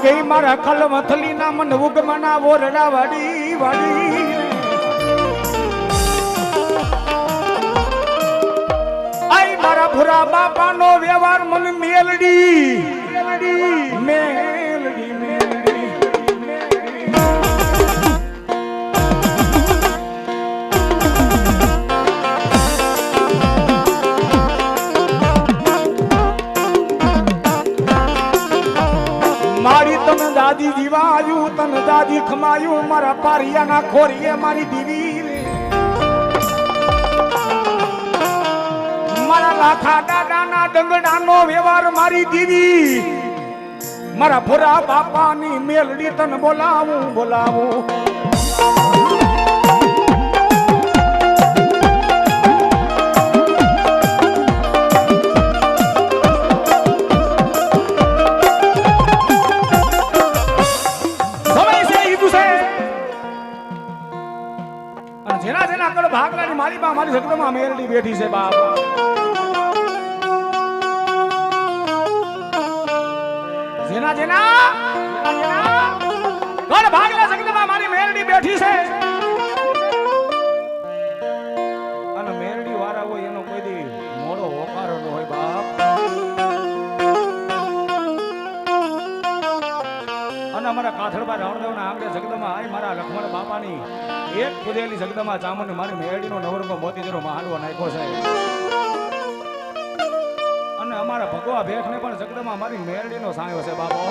ગઈ મારા કલમથલી ના મન ઉગમના ઓરડા વાડી વાડી આઈ મારા ભુરા બાપાનો વ્યવહાર મન મેલડી મેલડી મેલડી મારી તને દાદી જીવાયું તને દાદી ખમાયું મારા પારિયાના ખોરીએ મારી દીવી મારા લાખા દાદાના ડંગડાનો વ્યવહાર મારી દીવી મારા ભોરા બાપાની મેલડી તને બોલાવું બોલાવું જેના જેના કળ ભાગલાની મારી બા મારી જગદમાં મેલડી બેઠી છે બાપ જેના જેના કળ ભાગલા જગદમાં મારી મેલડી બેઠી છે અને મેલડી વાળા હોય એનો કોઈ દી મોડો હોકારો ન હોય બાપ અને અમારા કાથડબા રાવણદેવના આંગણે જગદમાં આય મારા લક્ષ્મણ બાપાની એક ખુદેલી જગદમાં ચામુંડ મારી મેળડીનો નવરંગો મોતીજરો હાલવો નાખ્યો છે અને અમારા ભગવા ભેખને પણ જગદમાં મારી મેળડીનો સાયો છે બાપો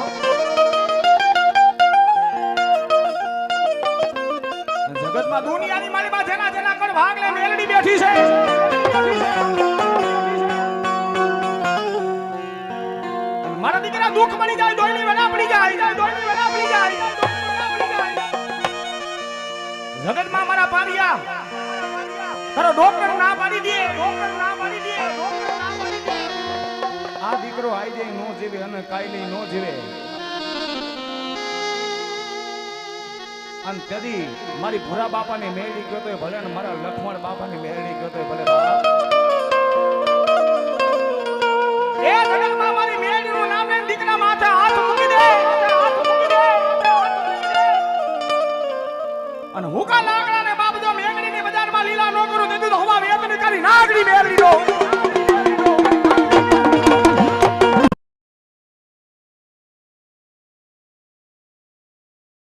જગતમાં દુનિયાની મારી પાસે જેના જેના કણ ભાગલે મેળડી બેઠી છે મારા દીકરા દુઃખ મળી જાય દોયલી વેલા પડી જાય દોયલી વેલા પડી જાય જગતમાં મારા પારિયા તારો ડોક્ટર ના પાડી દે ડોક્ટર ના પાડી દે ડોક્ટર ના પાડી દે આ દીકરો આઈ જાય નો જીવે અને કાઈ નો જીવે અને તેદી મારી ભુરા બાપાની મેળી ગયો તો ભલે ને મારા લક્ષ્મણ બાપાની મેળી ગયો તો ભલે એ જગતમાં મારી મેળીનું નામ લઈને દીકરા માથે હાથ મૂકી દે અને હુકા લાકડા ને બાપ જો મેંગડી ની બજારમાં લીલા નો કરું દીધું તો હવા વેતન કરી નાગડી મેળવી દો